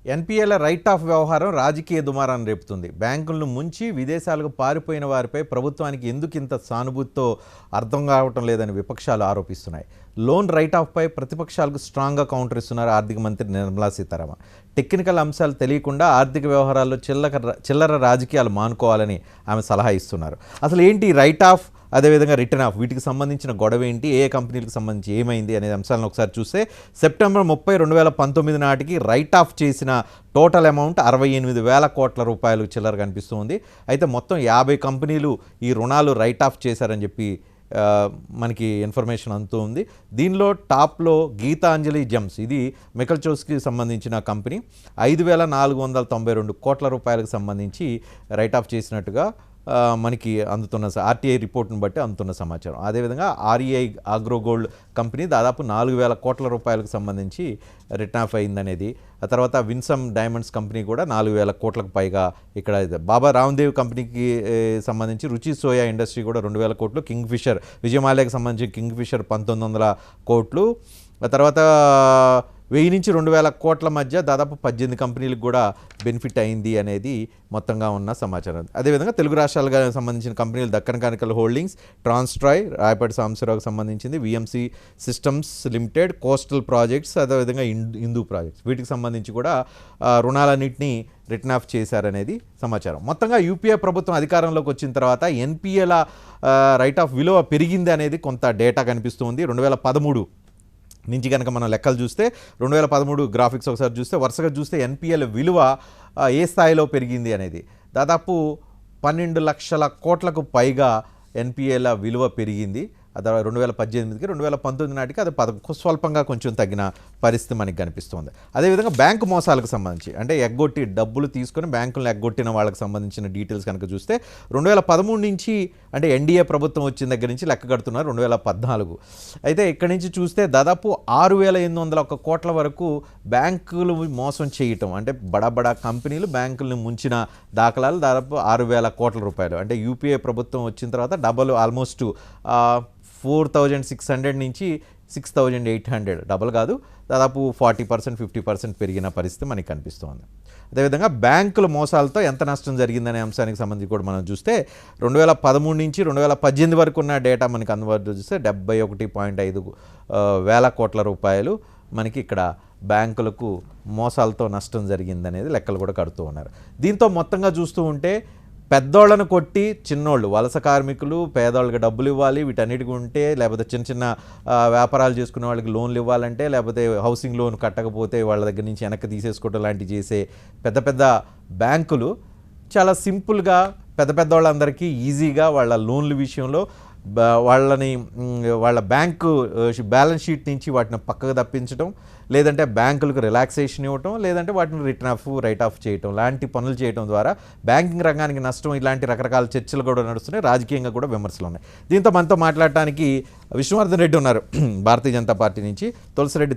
ఎన్పిఎల right of వ్యవహారం రాజకీయ దుమారాన్ని రేపుతుంది. బ్యాంకులను ముంచి విదేశాలకు పారిపోయిన వారిపై ప్రభుత్వానికి ఎందుకు ఇంత సానుభూతితో అర్థం కావటం లేదని విపక్షాలు ఆరోపిస్తున్నాయి. లోన్ రైట్ ఆఫ్పై ప్రతిపక్షాలకు స్ట్రాంగ్గా కౌంటర్ ఇస్తున్నారు ఆర్థిక మంత్రి నిర్మలా సీతారామన్. టెక్నికల్ అంశాలు తెలియకుండా ఆర్థిక వ్యవహారాల్లో చిల్లర రాజకీయాలు మానుకోవాలని ఆమె సలహా ఇస్తున్నారు. అసలు ఏంటి రైట్ ఆఫ్, అదేవిధంగా రిటర్న్ ఆఫ్, వీటికి సంబంధించిన గొడవ ఏంటి, ఏ కంపెనీలకు సంబంధించి ఏమైంది అనే అంశాలను ఒకసారి చూస్తే సెప్టెంబర్ 30, 2019 నాటికి రైట్ ఆఫ్ చేసిన టోటల్ అమౌంట్ 68,000 కోట్ల రూపాయలు చిల్లర కనిపిస్తుంది. అయితే మొత్తం 50 కంపెనీలు ఈ రుణాలు రైట్ ఆఫ్ చేశారని చెప్పి మనకి ఇన్ఫర్మేషన్ అంతూ ఉంది. దీనిలో టాప్లో గీతాంజలి జెమ్స్, ఇది మికల్ చోస్కి సంబంధించిన కంపెనీ 5,492 కోట్ల రూపాయలకు సంబంధించి రైట్ ఆఫ్ చేసినట్టుగా మనకి అందుతున్న ఆర్టీఐ రిపోర్ట్ను బట్టి అందుతున్న సమాచారం. అదేవిధంగా ఆర్ఈఐ అగ్రోగోల్డ్ కంపెనీ దాదాపు 4,000 కోట్ల రూపాయలకు సంబంధించి రిటర్న్ ఆఫ్ అయిందనేది. ఆ తర్వాత విన్సమ్ డైమండ్స్ కంపెనీ కూడా 4,000 కోట్లకు పైగా. ఇక్కడ బాబా రామ్దేవ్ కంపెనీకి సంబంధించి రుచి సోయా ఇండస్ట్రీ కూడా 2,000 కోట్లు. కింగ్ ఫిషర్ విజయమాల్యాకి సంబంధించి కింగ్ ఫిషర్ 1,900 కోట్లు. ఆ తర్వాత 1000 నుంచి 2,000 కోట్ల మధ్య దాదాపు 18 కంపెనీలకు కూడా బెనిఫిట్ అయింది అనేది మొత్తంగా ఉన్న సమాచారం. అదేవిధంగా తెలుగు రాష్ట్రాలకు సంబంధించిన కంపెనీలు Deccan chronicle holdings, Transstroy, Rayapati సాంబశివరావుకి సంబంధించింది, VMC systems limited, coastal projects, అదేవిధంగా హిందూ ప్రాజెక్ట్స్, వీటికి సంబంధించి కూడా రుణాలన్నింటినీ రిటర్న్ ఆఫ్ చేశారనేది సమాచారం. మొత్తంగా యూపీఏ ప్రభుత్వం అధికారంలోకి వచ్చిన తర్వాత ఎన్పిఎల రైట్ ఆఫ్ విలువ పెరిగింది అనేది కొంత డేటా కనిపిస్తుంది. 2013 నుంచి కనుక మనం లెక్కలు చూస్తే 2013 గ్రాఫిక్స్ ఒకసారి చూస్తే వరుసగా చూస్తే ఎన్పిఎల్ విలువ ఏ స్థాయిలో పెరిగింది అనేది దాదాపు 12 లక్షల కోట్లకు పైగా ఎన్పిఎల విలువ పెరిగింది. అది 2018కి 2019 నాటికి అది స్వల్పంగా కొంచెం తగ్గిన పరిస్థితి మనకి కనిపిస్తుంది. అదేవిధంగా బ్యాంకు మోసాలకు సంబంధించి, అంటే ఎగ్గొట్టి డబ్బులు తీసుకొని బ్యాంకులను ఎగ్గొట్టిన వాళ్ళకి సంబంధించిన డీటెయిల్స్ కనుక చూస్తే 2013 నుంచి, అంటే ఎన్డీఏ ప్రభుత్వం వచ్చిన దగ్గర నుంచి లెక్క కడుతున్నారు 2014. అయితే ఇక్కడి నుంచి చూస్తే దాదాపు 6,801 కోట్ల వరకు బ్యాంకులు మోసం చేయటం, అంటే బడా కంపెనీలు బ్యాంకులను ముంచిన దాఖలాలు దాదాపు 6,000 కోట్ల రూపాయలు. అంటే యూపీఏ ప్రభుత్వం వచ్చిన తర్వాత డబల్, ఆల్మోస్ట్ 4,600 నుంచి 6,800, డబల్ కాదు, దాదాపు 40%, 50% పెరిగిన పరిస్థితి మనకి కనిపిస్తుంది. అదేవిధంగా బ్యాంకుల మోసాలతో ఎంత నష్టం జరిగిందనే అంశానికి సంబంధించి కూడా మనం చూస్తే 2013 నుంచి 2018 వరకు ఉన్న డేటా మనకి అందుబాటులో చూస్తే 71.5 వేల కోట్ల రూపాయలు మనకి ఇక్కడ బ్యాంకులకు మోసాలతో నష్టం జరిగిందనేది లెక్కలు కూడా కడుతూ ఉన్నారు. దీంతో మొత్తంగా చూస్తూ ఉంటే పెద్దోళ్ళను కొట్టి చిన్నోళ్ళు, వలస కార్మికులు, పేదవాళ్ళకి డబ్బులు ఇవ్వాలి, వీటన్నిటికీ ఉంటే, లేకపోతే చిన్న వ్యాపారాలు చేసుకునే వాళ్ళకి లోన్లు ఇవ్వాలంటే, లేకపోతే హౌసింగ్ లోన్ కట్టకపోతే వాళ్ళ దగ్గర నుంచి వెనక్కి తీసేసుకోవడం లాంటివి చేసే పెద్ద బ్యాంకులు చాలా సింపుల్గా పెద్దవాళ్ళందరికీ ఈజీగా వాళ్ళ లోన్ల విషయంలో వాళ్ళ బ్యాంకు బ్యాలెన్స్ షీట్ నుంచి వాటిని పక్కకు తప్పించడం, లేదంటే బ్యాంకులకు రిలాక్సేషన్ ఇవ్వటం, లేదంటే వాటిని రిటర్న్ ఆఫ్, రైట్ ఆఫ్ చేయటం లాంటి పనులు చేయడం ద్వారా బ్యాంకింగ్ రంగానికి నష్టం, ఇలాంటి రకరకాల చర్చలు కూడా నడుస్తున్నాయి. రాజకీయంగా కూడా విమర్శలు ఉన్నాయి. దీంతో మనతో మాట్లాడటానికి విష్ణువర్ధన్ రెడ్డి ఉన్నారు భారతీయ జనతా పార్టీ నుంచి, తులసిరెడ్డి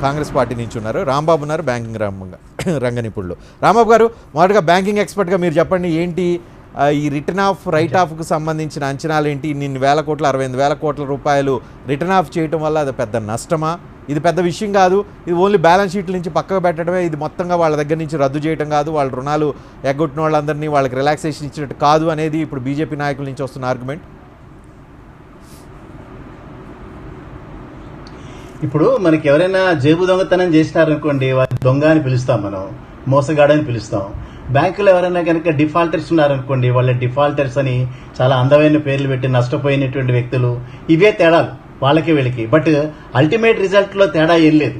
కాంగ్రెస్ పార్టీ నుంచి ఉన్నారు, రాంబాబు ఉన్నారు బ్యాంకింగ్ రంగ నిపుణులు. రాంబాబు గారు, మొదటగా బ్యాంకింగ్ ఎక్స్పర్ట్గా మీరు చెప్పండి, ఏంటి ఈ రిటర్న్ ఆఫ్, రైట్ ఆఫ్కు సంబంధించిన అంచనాలు ఏంటి? ఇన్ని వేల కోట్ల, 68,000 కోట్ల రూపాయలు రిటర్న్ ఆఫ్ చేయడం వల్ల అది పెద్ద నష్టమా? ఇది పెద్ద విషయం కాదు, ఇది ఓన్లీ బ్యాలెన్స్ షీట్ల నుంచి పక్కకు పెట్టడమే, ఇది మొత్తంగా వాళ్ళ దగ్గర నుంచి రద్దు చేయడం కాదు, వాళ్ళ రుణాలు ఎగ్గొట్టిన వాళ్ళందరినీ వాళ్ళకి రిలాక్సేషన్ ఇచ్చినట్టు కాదు అనేది ఇప్పుడు బీజేపీ నాయకుల నుంచి వస్తున్న ఆర్గ్యుమెంట్. ఇప్పుడు మనకి ఎవరైనా జేబు దొంగతనం చేసినారనుకోండి, వారి దొంగ అని పిలుస్తాం, మనం మోసగాడని పిలుస్తాం. బ్యాంకులో ఎవరైనా కనుక డిఫాల్టర్స్ ఉన్నారనుకోండి, వాళ్ళ డిఫాల్టర్స్ అని చాలా అందమైన పేర్లు పెట్టి నష్టపోయినటువంటి వ్యక్తులు. ఇవే తేడాలు వాళ్ళకి వీళ్ళకి. బట్ అల్టిమేట్ రిజల్ట్ లో తేడా ఏం లేదు.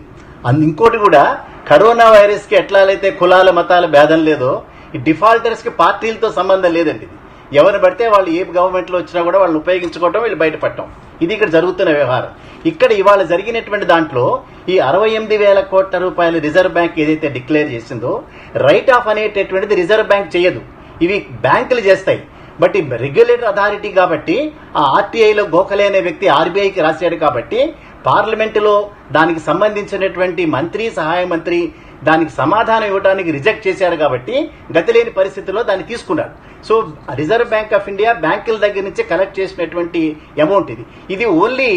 ఇంకోటి కూడా, కరోనా వైరస్ కి ఎట్లా అయితే కులాల మతాల భేదం లేదో, ఈ డిఫాల్టర్స్ కి పార్టీలతో సంబంధం లేదండి. ఇది ఎవరిని పడితే వాళ్ళు ఏ గవర్నమెంట్ లో వచ్చినా కూడా వాళ్ళని ఉపయోగించుకోవటం, వీళ్ళు బయటపడటం, ఇది ఇక్కడ జరుగుతున్న వ్యవహారం. ఇక్కడ ఇవాళ జరిగినటువంటి దాంట్లో ఈ 68,000 కోట్ల రూపాయలు రిజర్వ్ బ్యాంక్ ఏదైతే డిక్లేర్ చేసిందో, రైట్ ఆఫ్ అనేటటువంటిది రిజర్వ్ బ్యాంక్ చేయదు, ఇవి బ్యాంకులు చేస్తాయి. బట్ ఈ రెగ్యులేటర్ అథారిటీ కాబట్టి, ఆ ఆర్టీఐలో గోఖలే అనే వ్యక్తి ఆర్బీఐకి రాశాడు కాబట్టి, పార్లమెంటులో దానికి సంబంధించినటువంటి మంత్రి, సహాయ మంత్రి దానికి సమాధానం ఇవ్వడానికి రిజెక్ట్ చేశారు కాబట్టి గతిలేని పరిస్థితుల్లో దాన్ని తీసుకున్నాడు. So reserve bank of India బ్యాంకుల దగ్గర నుంచి కలెక్ట్ చేసినటువంటి అమౌంట్ ఇది ఓన్లీ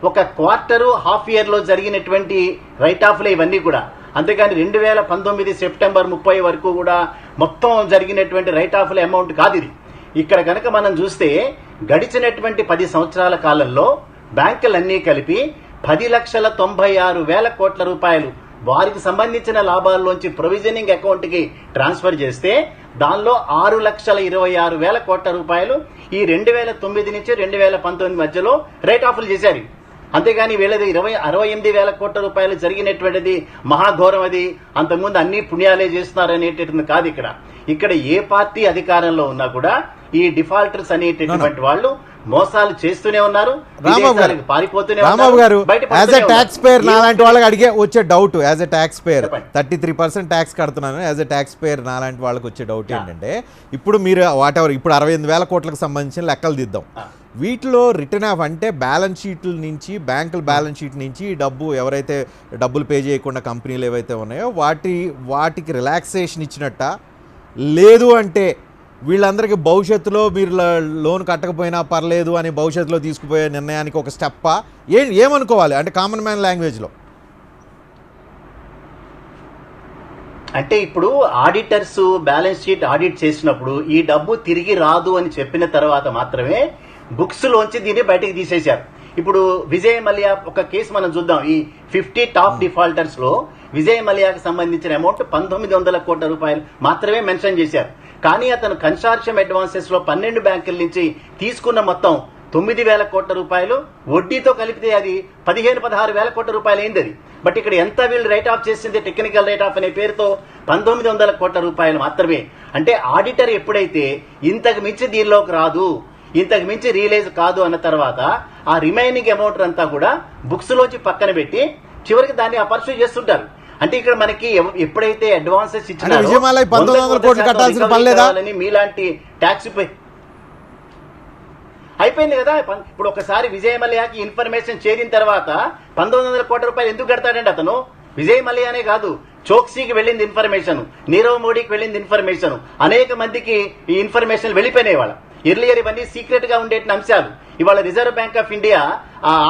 ఒక క్వార్టరు, హాఫ్ ఇయర్ లో జరిగినటువంటి రైట్ ఆఫ్లే ఇవన్నీ కూడా. అంతేకాని 2019 సెప్టెంబర్ 30 వరకు కూడా మొత్తం జరిగినటువంటి రైట్ ఆఫ్ల అమౌంట్ కాదు ఇది. ఇక్కడ కనుక మనం చూస్తే గడిచినటువంటి 10 సంవత్సరాల కాలంలో బ్యాంకులన్నీ కలిపి 10,96,000 కోట్ల రూపాయలు వారికి సంబంధించిన లాభాల్లోంచి ప్రొవిజనింగ్ అకౌంట్ కి ట్రాన్స్ఫర్ చేస్తే దానిలో 6,26,000 కోట్ల రూపాయలు ఈ 2009 నుంచి 2019 మధ్యలో రైట్ ఆఫ్లు చేశారు. అంతేగాని వీళ్ళది 68,000 కోట్ల రూపాయలు జరిగినటువంటిది మహాఘోరం. అది అంతకుముందు అన్ని పుణ్యాలే చేస్తున్నారు అనేటటువంటి కాదు. ఇక్కడ ఏ పార్టీ అధికారంలో ఉన్నా కూడా ఈ డిఫాల్టర్స్ అనేటటువంటి వాళ్ళు మోసాలు చేస్తూనే ఉన్నారు, పారిపోతూనే రాంబాబు గారు. యాజ్ ఎ ట్యాక్స్ పేయర్ నాలాంటి వాళ్ళకి అడిగే వచ్చే doubt, as a tax payer 33% tax కడుతున్నాను, యాజ్ ఎ ట్యాక్స్ పేయర్ నాలాంటి వాళ్ళకి వచ్చే డౌట్ ఏంటంటే, ఇప్పుడు మీరు వాటెవర్ ఇప్పుడు 68,000 కోట్లకు సంబంధించిన లెక్కలు దిద్దాం. వీటిలో రిటర్న్ ఆఫ్ అంటే బ్యాలెన్స్ షీట్ల నుంచి, బ్యాంకుల బ్యాలెన్స్ షీట్ నుంచి డబ్బు ఎవరైతే డబ్బులు పే చేయకుండా కంపెనీలు ఏవైతే ఉన్నాయో వాటికి రిలాక్సేషన్ ఇచ్చినట్ట, లేదు అంటే వీళ్ళందరికీ భవిష్యత్తులో మీరు లోన్ కట్టకపోయినా పర్లేదు అని భవిష్యత్తులో తీసుకుపోయే నిర్ణయానికి ఒక స్టెప్పా, ఏమనుకోవాలి అంటే కామన్ మ్యాన్ లాంగ్వేజ్లో? అంటే ఇప్పుడు ఆడిటర్స్ బ్యాలెన్స్ షీట్ ఆడిట్ చేసినప్పుడు ఈ డబ్బు తిరిగి రాదు అని చెప్పిన తర్వాత మాత్రమే బుక్స్ లోంచి దీన్ని బయటకు తీసేశారు. ఇప్పుడు విజయ్ మల్యా ఒక కేసు మనం చూద్దాం. ఈ 50 టాప్ డిఫాల్టర్స్ లో విజయ్ మల్యాకి సంబంధించిన అమౌంట్ 1,900 కోట్ల రూపాయలు మాత్రమే మెన్షన్ చేశారు. కానీ అతను కన్సార్షియం అడ్వాన్సెస్ లో 12 బ్యాంకుల నుంచి తీసుకున్న మొత్తం 9,000 కోట్ల రూపాయలు, వడ్డీతో కలిపితే అది 15,000-16,000 కోట్ల రూపాయలు అయింది అది. బట్ ఇక్కడ ఎంత వీళ్ళు రైట్ ఆఫ్ చేసింది, టెక్నికల్ రైట్ ఆఫ్ అనే పేరుతో 1,900 కోట్ల రూపాయలు మాత్రమే. అంటే ఆడిటర్ ఎప్పుడైతే ఇంతకు మించి దీనిలోకి రాదు, ఇంతకు మించి రియలైజ్ కాదు అన్న తర్వాత ఆ రిమైనింగ్ అమౌంట్ అంతా కూడా బుక్స్ లోంచి పక్కన పెట్టి చివరికి దాన్ని అపర్చూ చేస్తుంటారు. అంటే ఇక్కడ మనకి ఎప్పుడైతే అడ్వాన్సెస్ ఇచ్చినారో మీలాంటి ట్యాక్స్ అయిపోయింది కదా. ఇప్పుడు ఒకసారి విజయ్ మల్యాకి ఇన్ఫర్మేషన్ చేరిన తర్వాత 1,900 కోట్ల రూపాయలు ఎందుకు కడతాడండి అతను? విజయ్ మల్యానే కాదు, చోక్సీకి వెళ్ళింది ఇన్ఫర్మేషన్, నీరవ్ మోడీకి వెళ్ళింది ఇన్ఫర్మేషన్, అనేక మందికి ఈ ఇన్ఫర్మేషన్ వెళ్ళిపోయినాయి. వాళ్ళ ఎర్లియర్ ఇవన్నీ సీక్రెట్ గా ఉండే అంశాలు ఇవాళ reserve bank of India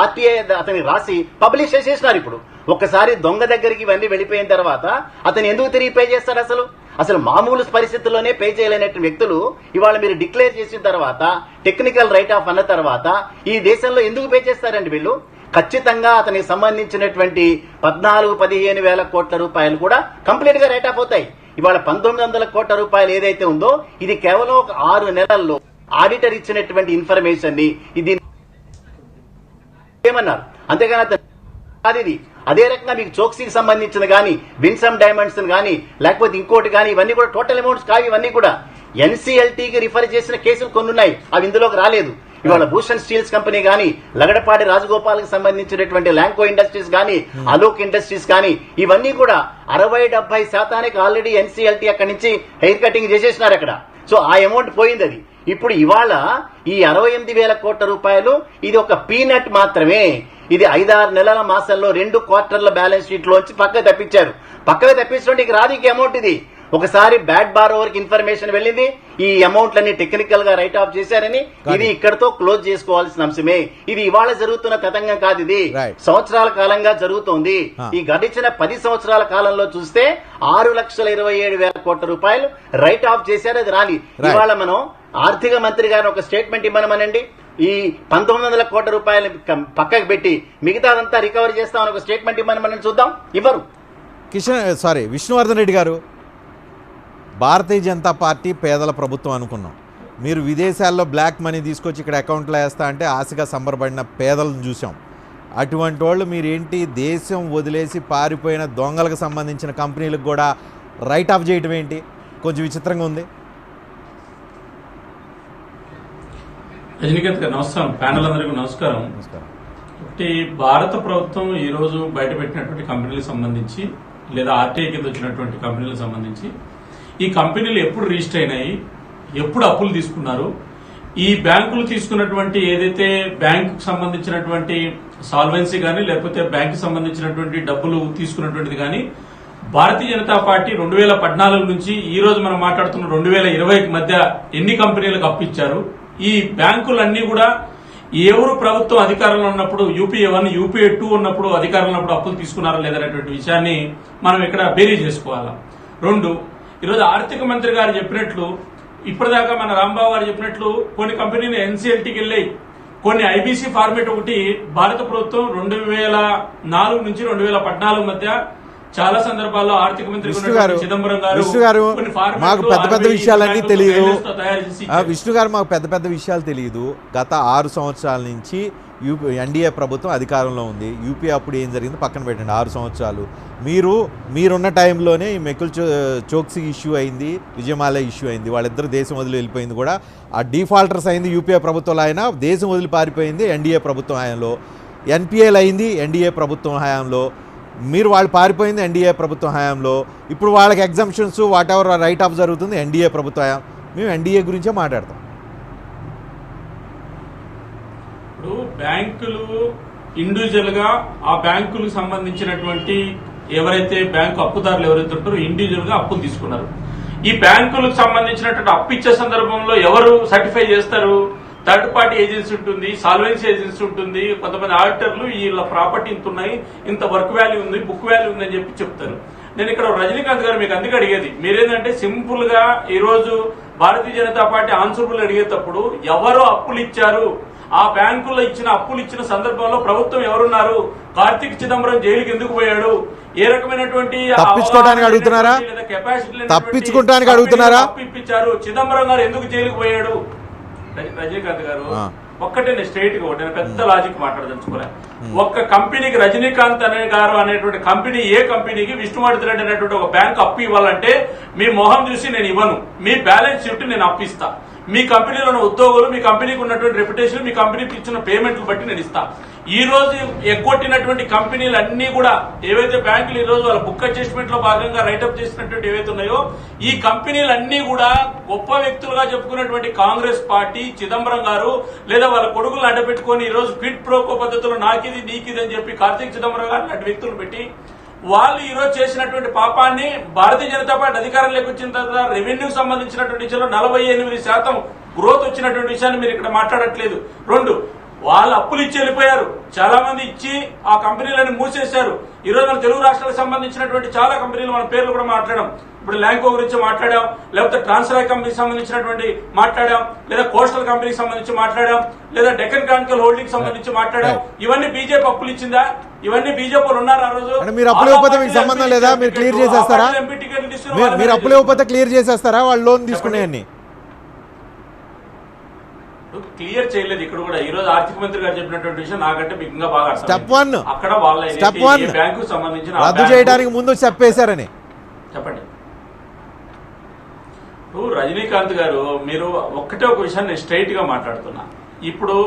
RTI అతనికి రాసి పబ్లిష్ చేసేసినారు. ఇప్పుడు ఒక్కసారి దొంగ దగ్గరికి ఇవన్నీ వెళ్ళిపోయిన తర్వాత అతను ఎందుకు తిరిగి పే చేస్తాడు? అసలు మామూలు పరిస్థితుల్లోనే పే చేయలేనటువంటి వ్యక్తులు ఇవాళ మీరు డిక్లేర్ చేసిన తర్వాత, టెక్నికల్ రైట్ ఆఫ్ అన్న తర్వాత ఈ దేశంలో ఎందుకు పే చేస్తారండి వీళ్ళు? ఖచ్చితంగా అతనికి సంబంధించినటువంటి 14-15,000 కోట్ల రూపాయలు కూడా కంప్లీట్ గా రైట్ ఆఫ్ అవుతాయి. ఇవాళ 1,900 కోట్ల రూపాయలు ఏదైతే ఉందో ఇది కేవలం ఒక 6 నెలల్లో ఆడిటర్ ఇచ్చినటువంటి ఇన్ఫర్మేషన్ ని ఇది ఏమన్నారు. అంతేగాని అది అదే రకంగా మీకు చోక్సీకి సంబంధించిన కానీ, విన్సమ్ డైమండ్స్ కానీ, లేకపోతే ఇంకోటి కానీ, ఇవన్నీ కూడా టోటల్ అమౌంట్స్ కావు. ఇవన్నీ కూడా ఎన్సీఎల్టీకి రిఫర్ చేసిన కేసులు కొన్ని ఉన్నాయి, అవి ఇందులోకి రాలేదు. ఇవాళ భూషణ్ స్టీల్స్ కంపెనీ కానీ, లగడపాటి రాజగోపాల్ కి సంబంధించినటువంటి ల్యాంకో ఇండస్ట్రీస్ కానీ, అలోక్ ఇండస్ట్రీస్ కానీ, ఇవన్నీ కూడా 60-70% ఆల్రెడీ ఎన్సీఎల్టీ అక్కడి నుంచి హెయిర్ కటింగ్ చేసేసినారు అక్కడ. సో ఆ అమౌంట్ పోయింది అది. ఇప్పుడు ఇవాళ ఈ 68,000 కోట్ల రూపాయలు ఇది ఒక పీనట్ మాత్రమే. ఇది 5-6 నెలల మాసంలో 2 క్వార్టర్ల బ్యాలెన్స్ షీట్ లోంచి పక్కకు తప్పించారు. పక్కకు తప్పించడానికి రాదు ఈ అమౌంట్. ఇది ఒకసారి బ్యాడ్ బారోవర్ కి ఇన్ఫర్మేషన్ వెళ్ళింది, ఈ అమౌంట్లన్నీ టెక్నికల్ గా రైట్ ఆఫ్ చేశారని ఇది ఇక్కడతో క్లోజ్ చేసుకోవాల్సిన అంశమే. ఇది ఇవాళ జరుగుతున్న తతంగం కాదు, ఇది సంవత్సరాల కాలంగా జరుగుతోంది. ఈ గడిచిన 10 సంవత్సరాల కాలంలో చూస్తే 6,27,000 కోట్ల రూపాయలు రైట్ ఆఫ్ చేశారు. అది రాలి. ఇవాళ మనం ఆర్థిక మంత్రి గారిని ఒక స్టేట్మెంట్ ఇవ్వమనండి. ఈ 1,900 కోట్ల రూపాయలు పక్కకు పెట్టి మిగతాదంతా రికవరీ చేస్తామని ఒక స్టేట్మెంట్ ఇవ్వమని చూద్దాం, ఇవ్వరు. విష్ణువర్ధన్ రెడ్డి గారు, భారతీయ జనతా పార్టీ పేదల ప్రభుత్వం అనుకున్నాం. మీరు విదేశాల్లో బ్లాక్ మనీ తీసుకొచ్చి ఇక్కడ అకౌంట్లో వేస్తా అంటే ఆశగా సంబరపడిన పేదలను చూసాం. అటువంటి వాళ్ళు మీరేంటి దేశం వదిలేసి పారిపోయిన దొంగలకు సంబంధించిన కంపెనీలకు కూడా రైట్ ఆఫ్ చేయడం ఏంటి? కొంచెం విచిత్రంగా ఉంది. రజనీకాంత్ గారు నమస్కారం, ప్యానల్ అందరికీ నమస్కారం. ఒకటి, భారత ప్రభుత్వం ఈరోజు బయటపెట్టినటువంటి కంపెనీలకు సంబంధించి లేదా ఆర్టీఐ కింద వచ్చినటువంటి కంపెనీలకు సంబంధించి ఈ కంపెనీలు ఎప్పుడు రిజిస్టర్ అయినాయి, ఎప్పుడు అప్పులు తీసుకున్నారు, ఈ బ్యాంకులు తీసుకున్నటువంటి ఏదైతే బ్యాంకు సంబంధించినటువంటి సాల్వెన్సీ కానీ లేకపోతే బ్యాంకు సంబంధించినటువంటి డబ్బులు తీసుకున్నటువంటిది కానీ భారతీయ జనతా పార్టీ 2014 నుంచి ఈ రోజు మనం మాట్లాడుతున్న 2020 మధ్య ఎన్ని కంపెనీలకు అప్పిచ్చారు, ఈ బ్యాంకులన్నీ కూడా ఎవరు ప్రభుత్వం అధికారంలో ఉన్నప్పుడు యూపీఏ 1 యూపీఏ 2 ఉన్నప్పుడు అధికారంలో ఉన్నప్పుడు అప్పులు తీసుకున్నారా లేదనేటువంటి విషయాన్ని మనం ఇక్కడ బేరీ చేసుకోవాలా. 2, ఈరోజు ఆర్థిక మంత్రి గారు చెప్పినట్లు ఇప్పటిదాకా మన రాంబాబు గారు చెప్పినట్లు కొన్ని కంపెనీలు ఎన్సీఎల్టీకి వెళ్ళాయి, కొన్ని ఐబీసీ ఫార్మేట్ ఒకటి భారత ప్రభుత్వం 2004 నుంచి 2014 మధ్య చాలా సందర్భాల్లో ఆర్థిక మంత్రి చిదంబరం గారు మాకు పెద్ద పెద్ద విషయాలన్నీ తెలియదు. విష్ణు గారు మాకు పెద్ద పెద్ద విషయాలు తెలియదు. గత 6 సంవత్సరాల నుంచి ఎన్డీఏ ప్రభుత్వం అధికారంలో ఉంది. యూపీ అప్పుడు ఏం జరిగింది పక్కన పెట్టండి. 6 సంవత్సరాలు మీరున్న టైంలోనే ఈ మెకుల్ చోక్సీ ఇష్యూ అయింది, విజయమాల్యా ఇష్యూ అయింది. వాళ్ళిద్దరు దేశం వదిలి వెళ్ళిపోయింది కూడా. ఆ డిఫాల్టర్స్ అయింది యూపీఏ ప్రభుత్వంలో, అయినా దేశం వదిలి పారిపోయింది ఎన్డీఏ ప్రభుత్వం హయాంలో. ఎన్పిఏలు అయింది ఎన్డీఏ ప్రభుత్వం హయాంలో. వాళ్ళు పారిపోయింది ఎన్డీఏ ప్రభుత్వం హయాంలో. ఇప్పుడు వాళ్ళకి exemptions what ever right of జరుగుతుంది ఎన్డీఏ ప్రభుత్వ హయాం. మేము ఎన్డీఏ గురించే మాట్లాడతాం. ఇప్పుడు బ్యాంకులు ఇండివిజువల్ గా ఆ బ్యాంకులకు సంబంధించినటువంటి ఎవరైతే బ్యాంకు అప్పుదారులు ఎవరైతే ఉంటారో ఇండివిజువల్ గా అప్పులు తీసుకున్నారు. ఈ బ్యాంకులకు సంబంధించినటువంటి అప్పు ఇచ్చే సందర్భంలో ఎవరు సర్టిఫై చేస్తారు? థర్డ్ పార్టీ ఏజెన్సీ ఉంటుంది, సాల్వెన్సీ ఏజెన్సీ ఉంటుంది, కొంతమంది ఆడిటర్లు వీళ్ళ ప్రాపర్టీ ఇంత ఉన్నాయి, ఇంత వర్క్ వాల్యూ ఉంది, బుక్ వాల్యూ ఉంది అని చెప్పి చెప్తారు. నేను ఇక్కడ రజనీకాంత్ గారు మీకు అందుకే అడిగేది, మీరేంటంటే సింపుల్ గా ఈ రోజు భారతీయ జనతా పార్టీ ఆన్సరబుల్ అడిగేటప్పుడు ఎవరు అప్పులు ఇచ్చారు, ఆ బ్యాంకుల్లో ఇచ్చిన అప్పులు ఇచ్చిన సందర్భంలో ప్రభుత్వం ఎవరున్నారు, కార్తీక్ చిదంబరం జైలుకి ఎందుకు పోయాడు, ఏ రకమైనటువంటి తప్పించుకోవడానికి అడుగుతున్నారా, తప్పించుకోవడానికి అడుగుతున్నారా, అప్పు ఇప్పించారు, చిదంబరం గారు ఎందుకు జైలుకు పోయాడు. రజనీకాంత్ గారు ఒక్కటే స్ట్రైట్ గా నేను పెద్ద లాజిక్ మాట్లాడదలుచుకోలే. ఒక్క కంపెనీకి రజనీకాంత్ అనే గారు అనేటువంటి కంపెనీ, ఏ కంపెనీకి విష్ణువర్ధన్ రెడ్డి అనేటువంటి ఒక బ్యాంక్ అప్పు ఇవ్వాలంటే మీ మొహం చూసి నేను ఇవ్వను, మీ బ్యాలెన్స్ షీట్ నేను అప్పిస్తా, మీ కంపెనీలో ఉన్న ఉద్యోగులు, మీ కంపెనీకి ఉన్నటువంటి రెప్యుటేషన్, మీ కంపెనీకి ఇచ్చిన పేమెంట్లు బట్టి నేను ఇస్తా. ఈ రోజు ఎగ్గొట్టినటువంటి కంపెనీలు అన్ని కూడా ఏవైతే బ్యాంకులు ఈ రోజు వాళ్ళ బుక్ అడ్జస్ట్మెంట్ లో భాగంగా రైటప్ చేసినటువంటి ఏవైతే ఉన్నాయో ఈ కంపెనీలన్నీ కూడా గొప్ప వ్యక్తులుగా చెప్పుకున్నటువంటి కాంగ్రెస్ పార్టీ, చిదంబరం గారు లేదా వాళ్ళ కొడుకులను అడ్డపెట్టుకుని ఈ రోజు క్విడ్ ప్రోకో పద్ధతిలో నాకిది నీకిది అని చెప్పి కార్తీక్ చిదంబరం గారు లాంటి వ్యక్తులు పెట్టి వాళ్ళు ఈ రోజు చేసినటువంటి పాపాన్ని భారతీయ జనతా పార్టీ అధికారంలోకి వచ్చిన తర్వాత రెవెన్యూకి సంబంధించినటువంటి విషయంలో 48% గ్రోత్ వచ్చినటువంటి విషయాన్ని మీరు ఇక్కడ మాట్లాడట్లేదు. 2, వాళ్ళు అప్పులు ఇచ్చి వెళ్ళిపోయారు, చాలా మంది ఇచ్చి ఆ కంపెనీలను మూసేశారు. ఈ రోజు మన తెలుగు రాష్ట్రాలకు సంబంధించినటువంటి చాలా కంపెనీలు మన పేర్లు కూడా మాట్లాడాం. ఇప్పుడు ల్యాంకో గురించి మాట్లాడాం, లేకపోతే ట్రాన్స్రాయ్ కంపెనీకి సంబంధించినటువంటి మాట్లాడాం, లేదా కోస్టల్ కంపెనీకి సంబంధించి మాట్లాడాం, లేదా డెక్కన్ క్రానికల్ హోల్డింగ్ సంబంధించి మాట్లాడాం. ఇవన్నీ బీజేపీ అప్పులు ఇచ్చిందా? ఇవన్నీ బీజేపీ ఉన్నారు ఆ రోజు. మీరు అప్పులు ఇవ్వకపోతే మీకు సంబంధం లేదా? మీరు క్లియర్ చేసేస్తారా? మీరు అప్పులు ఇవ్వకపోతే క్లియర్ చేసేస్తారా వాళ్ళు లోన్ తీసుకునేవన్నీ? క్లియర్ చేయలేదు ఇక్కడ కూడా. ఈ రోజు ఆర్థిక మంత్రి గారు చెప్పినటువంటి విషయం నాకంటే మీకు ఇంకా బాగా స్టెప్ 1 అక్కడ వాళ్ళ బ్యాంకు సంబంధించిన రద్దు చేయడానికి ముందు చెప్పేశారని చెప్పండి. రజనీకాంత్ గారు మీరు ఒక్కటే ఒక విషయాన్ని నేను స్ట్రైట్ గా మాట్లాడుతున్నా. ఇప్పుడు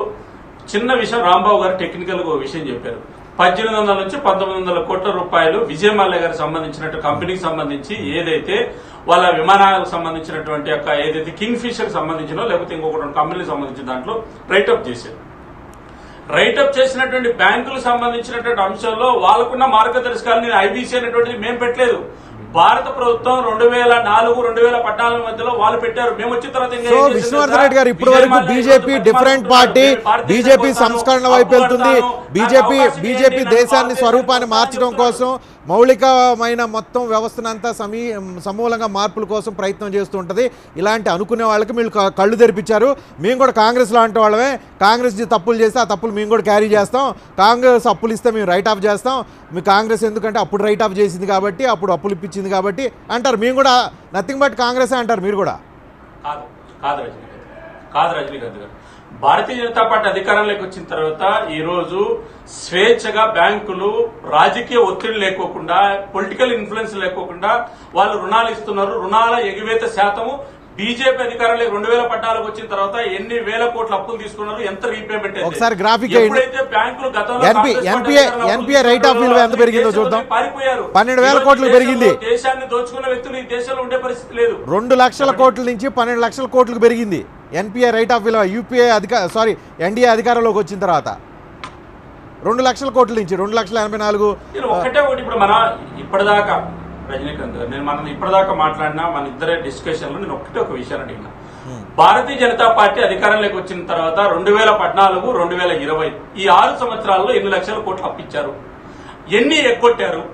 చిన్న విషయం రాంబాబు గారు టెక్నికల్ గా ఒక విషయం చెప్పారు. 1800 నుంచి 1900 కోట్ల రూపాయలు విజయమాల్య గారికి సంబంధించినట్టు కంపెనీకి సంబంధించి ఏదైతే వాళ్ళ విమానాలకు సంబంధించినటువంటి యొక్క ఏదైతే కింగ్ ఫిషర్ సంబంధించినో లేకపోతే ఇంకొక కంపెనీకి సంబంధించిన దాంట్లో రైటప్ చేశారు. రైటప్ చేసినటువంటి బ్యాంకులకు సంబంధించినటువంటి అంశంలో వాళ్ళకున్న మార్గదర్శకాలు నేను ఐబీసీ అనేటువంటిది మేము పెట్టలేదు. భారత ప్రభుత్వం 2004-2014 మధ్యలో వాళ్ళు పెట్టారు. మేము వచ్చిన తర్వాత విష్ణువర్ధన్ రెడ్డి గారు ఇప్పటి వరకు బీజేపీ డిఫరెంట్ పార్టీ, బీజేపీ సంస్కరణ వైపు వెళ్తుంది, బీజేపీ దేశాన్ని స్వరూపాన్ని మార్చడం కోసం మౌలికమైన మొత్తం వ్యవస్థనంతా సమూలంగా మార్పుల కోసం ప్రయత్నం చేస్తూ ఉంటుంది. ఇలాంటి అనుకునే వాళ్ళకి మీరు కళ్ళు తెరిపించారు. మేము కూడా కాంగ్రెస్ లాంటి వాళ్ళమే, కాంగ్రెస్ తప్పులు చేస్తే ఆ తప్పులు మేము కూడా క్యారీ చేస్తాం, కాంగ్రెస్ అప్పులు ఇస్తే మేము రైట్ ఆఫ్ చేస్తాం, మీ కాంగ్రెస్ ఎందుకంటే అప్పుడు రైట్ ఆఫ్ చేసింది కాబట్టి, అప్పుడు అప్పులు ఇప్పించింది కాబట్టి అంటారు. మేము కూడా నథింగ్ బట్ కాంగ్రెస్ అంటారు. మీరు కూడా కాదు రజనీకాంత్ గారు. భారతీయ జనతా పార్టీ అధికారంలోకి వచ్చిన తర్వాత ఈ రోజు స్వేచ్ఛగా బ్యాంకులు రాజకీయ ఒత్తిడి లేకోకుండా, పొలిటికల్ ఇన్ఫ్లుయెన్స్ లేకోకుండా వాళ్ళు రుణాలు ఇస్తున్నారు. రుణాల ఎగువేత శాతము బీజేపీ అధికారంలో 2014 వచ్చిన తర్వాత ఎన్ని వేల కోట్ల అప్పులు తీసుకున్నారు, ఎంత రీపేమెంట్ ఒకసారి గ్రాఫిక్ ఎప్పుడైతే బ్యాంకులు గతంలో ఎన్పిఏ రైట్ ఆఫ్ విలువ ఎంత పెరిగిందో చూద్దాం. పారిపోయారు. 12,000 కోట్లు పెరిగింది. దేశాన్ని దోచుకున్న వ్యక్తులు ఈ దేశంలో ఉండే పరిస్థితి లేదు. 2 లక్షల కోట్ల నుంచి 12 లక్షల కోట్లకు పెరిగింది ఎన్పిఏ రైట్ ఆఫ్ విలువ. ఎన్డీఏ అధికారంలోకి వచ్చిన తర్వాత 2 లక్షల కోట్ల నుంచి 2,84,000. ఒకటే ఒకటి ఇప్పుడు మన ఇప్పటిదాకా రజనీకాంత్ గారు మనం ఇప్పటిదాకా మాట్లాడినా మన ఇద్దరే డిస్కషన్ లో నేను ఒకటే ఒక విషయాన్ని అడిగినా, భారతీయ జనతా పార్టీ అధికారంలోకి వచ్చిన తర్వాత 2014, 2020 ఈ 6 సంవత్సరాల్లో ఎన్ని లక్షల కోట్లు అప్పిచ్చారు, ఎన్ని ఎగ్గొట్టారు?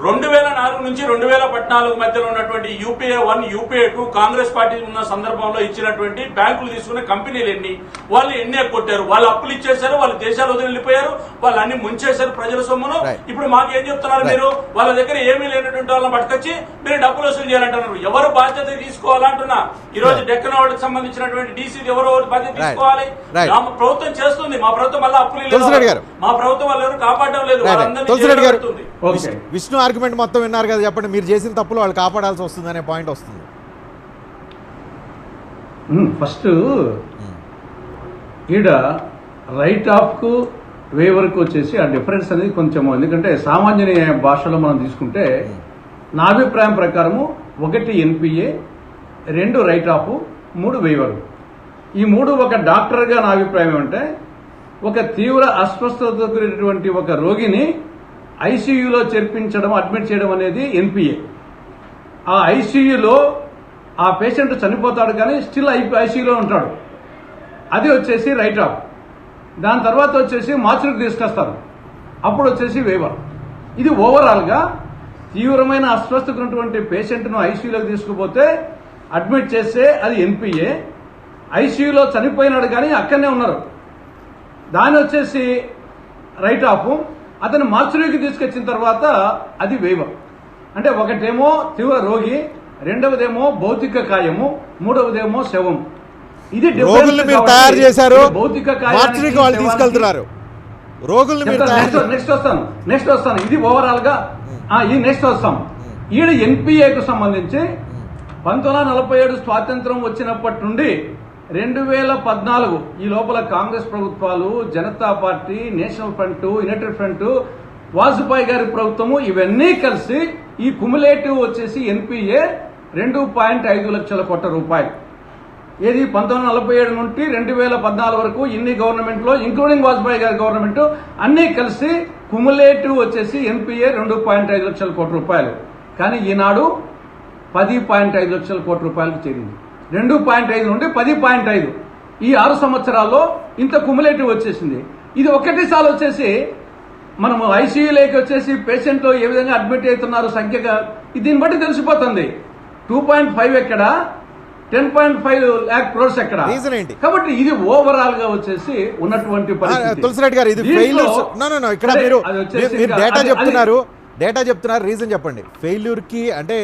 2004 నుంచి 2014 మధ్యలో ఉన్నటువంటి యూపీఏ 1, యూపీఏ 2 కాంగ్రెస్ పార్టీ ఉన్న సందర్భంలో ఇచ్చినటువంటి బ్యాంకులు తీసుకునే కంపెనీలు ఎన్ని, వాళ్ళు ఎన్ని ఎగ్గొట్టారు? వాళ్ళు అప్పులు ఇచ్చేశారు, వాళ్ళు దేశాలు వదిలి వెళ్ళిపోయారు, వాళ్ళు అన్ని ముంచేశారు ప్రజల సొమ్మును. ఇప్పుడు మాకేం చెప్తున్నారు మీరు? వాళ్ళ దగ్గర ఏమీ లేనటువంటి వాళ్ళని పట్టుకొచ్చి మీరు డబ్బులు వసూలు చేయాలంటున్నారు. ఎవరు బాధ్యత తీసుకోవాలంటున్నా? ఈ రోజు డెక్కన్ వాళ్ళకి సంబంధించినటువంటి డీసీ ఎవరు బాధ్యత తీసుకోవాలి? ప్రభుత్వం చేస్తుంది, మా ప్రభుత్వం వల్ల అప్పులు, మా ప్రభుత్వం వాళ్ళు ఎవరు కాపాడడం లేదు. విష్ణు ఆర్గ్యుమెంట్ మొత్తం విన్నారు కదా, చెప్పండి. మీరు చేసిన తప్పులు వాళ్ళు కాపాడాల్సి వస్తుంది అనే పాయింట్ వస్తుంది. ఫస్ట్ ఈడ రైట్ ఆఫ్కు వేవర్కు వచ్చేసి ఆ డిఫరెన్స్ అనేది కొంచెం, ఎందుకంటే సామాన్య భాషలో మనం తీసుకుంటే నా అభిప్రాయం ప్రకారము 1 ఎన్పిఏ, 2 రైట్ ఆఫ్, 3 వేవర్. ఈ 3 ఒక డాక్టర్గా నా అభిప్రాయం ఏమంటే, ఒక తీవ్ర అస్వస్థతతో కూడినటువంటి ఒక రోగిని ఐసీయూలో చేర్పించడం, అడ్మిట్ చేయడం అనేది ఎన్పిఏ. ఆ ఐసీయూలో ఆ పేషెంట్ చనిపోతాడు కానీ స్టిల్ ఐసీయూలో ఉంటాడు, అది వచ్చేసి రైట్ ఆఫ్. దాని తర్వాత వచ్చేసి మార్చురికి తీసుకొస్తారు, అప్పుడు వచ్చేసి వేవర్. ఇది ఓవరాల్గా తీవ్రమైన అస్వస్థత ఉన్నటువంటి పేషెంట్ను ఐసీయూలోకి తీసుకుపోతే అడ్మిట్ చేస్తే అది ఎన్పిఏ. ఐసీయూలో చనిపోయినాడు కానీ అక్కడనే ఉన్నారు, దాని వచ్చేసి రైట్ ఆఫ్. అతను మార్చురీకి తీసుకొచ్చిన తర్వాత అది వేవర్. అంటే ఒకటేమో తీవ్ర రోగి, రెండవదేమో భౌతిక కాయము, మూడవదేమో శవం. ఇది రోగుల్ని మీరు తయారు చేశారు, భౌతిక మార్చురీకి వాళ్ళు తీసుకెళ్తున్నారు. రోగుల్ని మీరు నెక్స్ట్ వస్తాను ఇది ఓవరాల్ గా ఇది నెక్స్ట్ వస్తాం. ఈడ ఎన్పిఏకు సంబంధించి 1947 స్వాతంత్రం వచ్చినప్పటి నుండి 2014 ఈ లోపల కాంగ్రెస్ ప్రభుత్వాలు, Janata party, national front, United front, Vajpayee గారి ప్రభుత్వము ఇవన్నీ కలిసి ఈ కుములేటివ్ వచ్చేసి ఎన్పిఏ 2.5 లక్షల కోట్ల రూపాయలు. ఏది 1947 నుండి 2014 వరకు ఇన్ని గవర్నమెంట్లో, ఇంక్లూడింగ్ వాజ్పేయి గారి గవర్నమెంట్, అన్నీ కలిసి కుములేటివ్ వచ్చేసి ఎన్పిఏ 2.5 లక్షల కోట్ల రూపాయలు. కానీ ఈనాడు 10.5 లక్షల కోట్ల రూపాయలకు చేరింది. 2.5 నుండి 10.5 ఈ 6 సంవత్సరాల్లో ఇంత కుములేటివ్ వచ్చేసింది. ఇది ఒకటేసారి వచ్చేసి మనము ఐసీయూలోకి వచ్చేసి పేషెంట్లు ఏ విధంగా అడ్మిట్ అవుతున్నారు సంఖ్యగా దీన్ని బట్టి తెలిసిపోతుంది. 2.5 ఎక్కడ, 10.5 lakh crores ఎక్కడ. కాబట్టి ఇది ఓవరాల్ గా వచ్చేసి ఉన్నటువంటి పరిస్థితి. తులసిరెడ్డి గారు, ఇది ఫెయిల్యూర్స్. ఇక్కడ మీరు డేటా చెప్తున్నారు, రీజన్ చెప్పండి. ఫెయిల్యూర్కి అంటే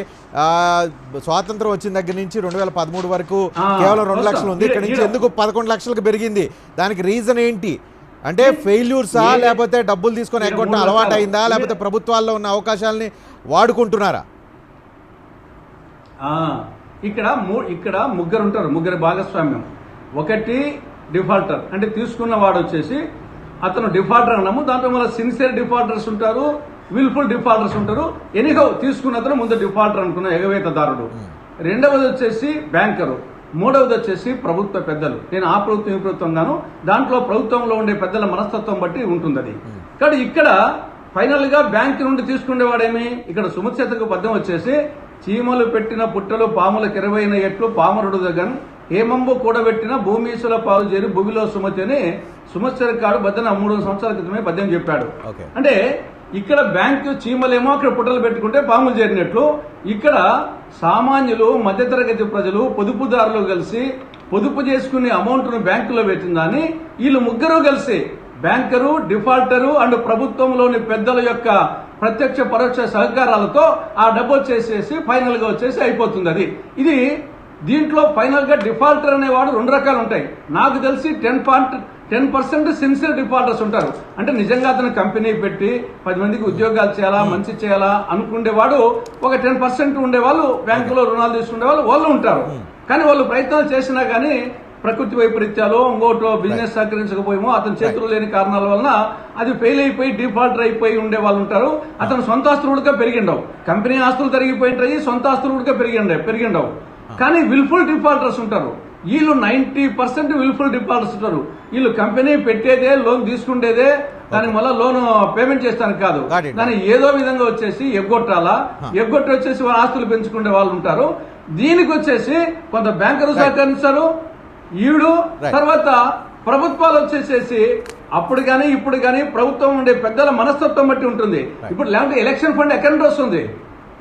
స్వాతంత్రం వచ్చిన దగ్గర నుంచి 2013 వరకు కేవలం 2 లక్షలు ఉంది, ఇక్కడ నుంచి ఎందుకు 11 లక్షలకు పెరిగింది? దానికి రీజన్ ఏంటి? అంటే ఫెయిల్యూర్సా, లేకపోతే డబ్బులు తీసుకొని ఎగ్గొట్టడం అలవాటు అయిందా, లేకపోతే ప్రభుత్వాల్లో ఉన్న అవకాశాలని వాడుకుంటున్నారా? ఇక్కడ ముగ్గురు ఉంటారు, ముగ్గురు భాగస్వామ్యం. ఒకటి డిఫాల్టర్, అంటే తీసుకున్న వాడు వచ్చేసి అతను డిఫాల్టర్ అన్నాము. దాంట్లో మళ్ళీ సిన్సియర్ డిఫాల్టర్స్ ఉంటారు, విల్ఫుల్ డిఫాల్టర్స్ ఉంటారు. ఎనిహో తీసుకున్న అతను ముందు డిఫాల్టర్ అనుకున్న ఎగవేతదారుడు. రెండవది వచ్చేసి బ్యాంకరు. మూడవది వచ్చేసి ప్రభుత్వ పెద్దలు. నేను ఆ ప్రభుత్వం ఈ ప్రభుత్వం గాను, దాంట్లో ప్రభుత్వంలో ఉండే పెద్దల మనస్తత్వం బట్టి ఉంటుంది అది. కానీ ఇక్కడ ఫైనల్ గా బ్యాంక్ నుండి తీసుకునేవాడేమి, ఇక్కడ సుమత్సేతకు పద్యం వచ్చేసి చీమలు పెట్టిన పుట్టలు పాములకు 20 ఎట్లు పామరుడు దగ్గర హేమంబు కూడబెట్టిన భూమీసుల పాలు చేరి భూమిలో సుమతి అని సుమత్సరకాడు బద్దన 3 సంవత్సరాల క్రితమే పద్యం చెప్పాడు. అంటే ఇక్కడ బ్యాంకు చీమలేమో అక్కడ పుట్టలు పెట్టుకుంటే పాములు చేరినట్లు, ఇక్కడ సామాన్యులు, మధ్యతరగతి ప్రజలు, పొదుపుదారులు కలిసి పొదుపు చేసుకునే అమౌంట్ను బ్యాంకులో పెట్టిందని వీళ్ళు ముగ్గురు కలిసి బ్యాంకరు, డిఫాల్టరు అండ్ ప్రభుత్వంలోని పెద్దల యొక్క ప్రత్యక్ష పరోక్ష సహకారాలతో ఆ డబ్బు వచ్చేసేసి ఫైనల్ గా వచ్చేసి అయిపోతుంది. అది ఇది దీంట్లో ఫైనల్ గా డిఫాల్టర్ అనేవాడు 2 రకాలు ఉంటాయి. నాకు తెలిసి 10% సిన్సియర్ డిఫాల్టర్స్ ఉంటారు. అంటే నిజంగా అతను కంపెనీ పెట్టి 10 మందికి ఉద్యోగాలు చేయాలా, మంచి చేయాలా అనుకునేవాడు ఒక 10% ఉండేవాళ్ళు, బ్యాంకులో రుణాలు తీసుకునే వాళ్ళు ఉంటారు. కానీ వాళ్ళు ప్రయత్నాలు చేసినా కానీ ప్రకృతి వైపరీత్యాలు, ఇంకోటో బిజినెస్ సహకరించకపోయేమో, అతని చేతులు లేని కారణాల వలన అది ఫెయిల్ అయిపోయి డిఫాల్టర్ అయిపోయి ఉండే వాళ్ళు ఉంటారు. అతను సొంత ఆస్తులు కూడా పెరిగిండవు, కంపెనీ ఆస్తులు తరిగిపోయింటాయి, సొంత ఆస్తులు కూడా పెరిగిండవు. కానీ విల్ఫుల్ డిఫాల్టర్స్ ఉంటారు. వీళ్ళు 90% విల్ఫుల్ డిఫాల్టర్స్ ఉంటారు. వీళ్ళు కంపెనీ పెట్టేదే, లోన్ తీసుకునేదే, దానికి మళ్ళీ లోన్ పేమెంట్ చేస్తానికి కాదు. Got it. దాన్ని ఏదో విధంగా వచ్చేసి ఎగ్గొట్టాలా, ఎగ్గొట్టి వచ్చేసి వాళ్ళ ఆస్తులు పెంచుకునే వాళ్ళు ఉంటారు. దీనికి వచ్చేసి కొంత బ్యాంకర్లు సహకరిస్తారు, ఈడు Right. తర్వాత ప్రభుత్వాలు వచ్చేసేసి అప్పుడు కానీ ఇప్పుడు కానీ ప్రభుత్వం ఉండే పెద్దల మనస్తత్వం బట్టి ఉంటుంది. ఇప్పుడు లేకపోతే ఎలక్షన్ ఫండ్ ఎక్కడి నుండి వస్తుంది?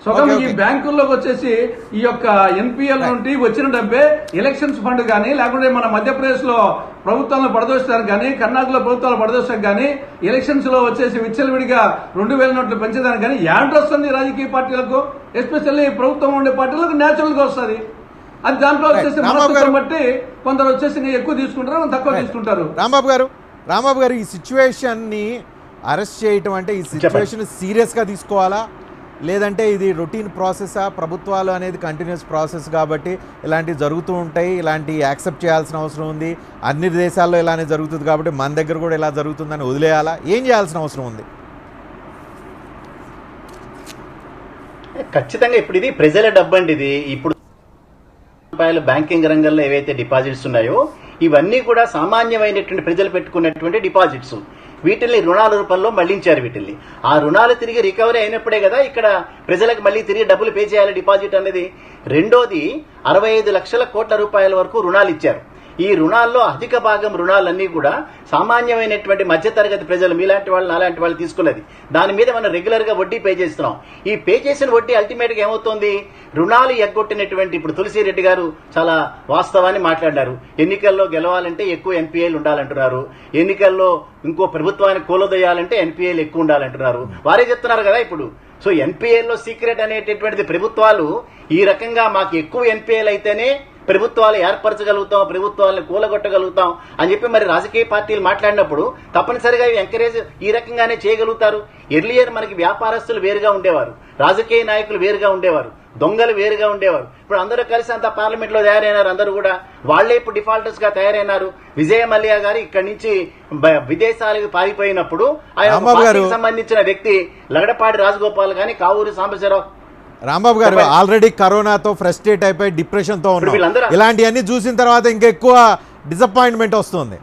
సొగం ఈ బ్యాంకుల్లోకి వచ్చేసి ఈ యొక్క ఎన్పిఎల్ నుండి వచ్చిన డబ్బే ఎలక్షన్స్ ఫండ్ కానీ, లేకుంటే మన మధ్యప్రదేశ్ లో ప్రభుత్వాలను పడదోసడానికి కానీ, కర్ణాటకలో ప్రభుత్వాలు పడదోసడానికి కానీ, ఎలక్షన్స్ లో వచ్చేసి విచ్చలవిడిగా 2000 నోట్లు పెంచడానికి కానీ యాంట్ వస్తుంది రాజకీయ పార్టీలకు, ఎస్పెషల్లీ ప్రభుత్వం ఉండే పార్టీలకు న్యాచురల్ గా వస్తుంది. అది దాంట్లో వచ్చేసి మనస్తత్వం బట్టి కొందరు వచ్చేసి ఎక్కువ తీసుకుంటారు, తక్కువ తీసుకుంటారు. రాంబాబు గారు, ఈ సిచ్యువేషన్ ని అరెస్ట్ చేయటం అంటే ఈ సిచ్యువేషన్ సీరియస్ గా తీసుకోవాలా, లేదంటే ఇది రొటీన్ ప్రాసెసా? ప్రభుత్వాలు అనేది కంటిన్యూస్ ప్రాసెస్ కాబట్టి ఇలాంటివి జరుగుతూ ఉంటాయి, ఇలాంటి యాక్సెప్ట్ చేయాల్సిన అవసరం ఉంది. అన్ని దేశాల్లో ఇలానే జరుగుతుంది కాబట్టి మన దగ్గర కూడా ఇలా జరుగుతుందని వదిలేయాలా? ఏం చేయాల్సిన అవసరం ఉంది? ఖచ్చితంగా ఇప్పుడు ఇది ప్రజల డబ్బండి. ఇది ఇప్పుడు రూపాయలు బ్యాంకింగ్ రంగంలో ఏవైతే డిపాజిట్స్ ఉన్నాయో ఇవన్నీ కూడా సామాన్యమైనటువంటి ప్రజలు పెట్టుకున్నటువంటి డిపాజిట్స్. వీటిల్ని రుణాల రూపంలో మళ్లించారు. వీటిల్ని ఆ రుణాలు తిరిగి రికవరీ అయినప్పుడే కదా ఇక్కడ ప్రజలకు మళ్ళీ తిరిగి డబ్బులు పే చేయాలి డిపాజిట్ అనేది. రెండోది 65 లక్షల కోట్ల రూపాయల వరకు రుణాలు ఇచ్చారు. ఈ రుణాల్లో అధిక భాగం రుణాలన్నీ కూడా సామాన్యమైనటువంటి మధ్యతరగతి ప్రజలు, మీలాంటి వాళ్ళు నాలాంటి వాళ్ళు తీసుకున్నది. దాని మీద మనం రెగ్యులర్ గా వడ్డీ పే చేస్తున్నాం. ఈ పే చేసిన వడ్డీ అల్టిమేట్ గా ఏమవుతుంది? రుణాలు ఎగ్గొట్టినటువంటి ఇప్పుడు తులసిరెడ్డి గారు చాలా వాస్తవాన్ని మాట్లాడారు. ఎన్నికల్లో గెలవాలంటే ఎక్కువ ఎన్పిఏలు ఉండాలంటున్నారు, ఎన్నికల్లో ఇంకో ప్రభుత్వాన్ని కూలదొయ్యాలంటే ఎన్పిఏలు ఎక్కువ ఉండాలంటున్నారు. వారే చెప్తున్నారు కదా ఇప్పుడు. సో ఎన్పిఏల్లో సీక్రెట్ అనేటటువంటిది ప్రభుత్వాలు ఈ రకంగా మాకు ఎక్కువ ఎన్పిఏలు అయితేనే ప్రభుత్వాలు ఏర్పరచగలుగుతాం, ప్రభుత్వాలను కూలగొట్టగలుగుతాం అని చెప్పి మరి రాజకీయ పార్టీలు మాట్లాడినప్పుడు తప్పనిసరిగా ఎంకరేజ్ ఈ రకంగానే చేయగలుగుతారు. ఎర్లియర్ మనకి వ్యాపారస్తులు వేరుగా ఉండేవారు, రాజకీయ నాయకులు వేరుగా ఉండేవారు, దొంగలు వేరుగా ఉండేవారు. ఇప్పుడు అందరూ కలిసి అంతా పార్లమెంట్ లో తయారైనారు. అందరూ కూడా వాళ్లే ఇప్పుడు డిఫాల్టర్స్ గా తయారైనారు. విజయ మల్య గారు ఇక్కడి నుంచి విదేశాలకు పారిపోయినప్పుడు ఆయన సంబంధించిన వ్యక్తి లగడపాటి రాజగోపాల్ గాని, కావూరి సాంబశివరావు. రాంబాబు గారు ఆల్రెడీ కరోనాతో ఫ్రస్ట్రేట్ అయిపోయి డిప్రెషన్ తో ఉన్నారు. ఇలాంటివన్నీ చూసిన తర్వాత ఇంకా ఎక్కువ డిసప్పాయింట్మెంట్ వస్తుంది.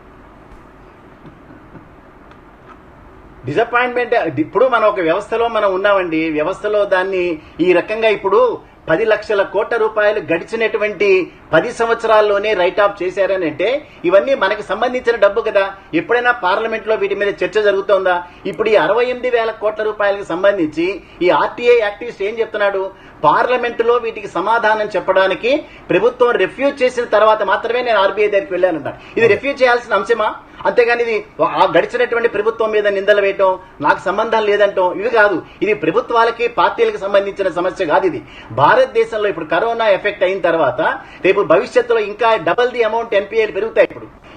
డిసప్పాయింట్మెంట్ ఇప్పుడు మనం ఒక వ్యవస్థలో మనం ఉన్నామండి. వ్యవస్థలో దాన్ని ఈ రకంగా ఇప్పుడు 10 లక్షల కోట్ల రూపాయలు గడిచినటువంటి 10 సంవత్సరాల్లోనే రైట్ ఆఫ్ చేశారని అంటే ఇవన్నీ మనకు సంబంధించిన డబ్బు కదా. ఎప్పుడైనా పార్లమెంట్ లో వీటి మీద చర్చ జరుగుతోందా? ఇప్పుడు ఈ 68,000 కోట్ల రూపాయలకు సంబంధించి ఈ ఆర్టీఐ యాక్టివిస్ట్ ఏం చెప్తున్నాడు? పార్లమెంటులో వీటికి సమాధానం చెప్పడానికి ప్రభుత్వం రిఫ్యూజ్ చేసిన తర్వాత మాత్రమే నేను ఆర్బీఐ దగ్గరికి వెళ్ళానన్నాడు. ఇది రిఫ్యూజ్ చేయాల్సిన అంశమా? అంతేగాని ఇది గడిచినటువంటి ప్రభుత్వం మీద నిందలు వేయటం, నాకు సంబంధం లేదంటాం ఇవి కాదు. ఇది ప్రభుత్వాలకి పార్టీలకు సంబంధించిన సమస్య కాదు. ఇది భారతదేశంలో ఇప్పుడు కరోనా ఎఫెక్ట్ అయిన తర్వాత రేపు భవిష్యత్తులో ఇంకా డబుల్ ది అమౌంట్ ఎన్పిఏలు పెరుగుతాయి.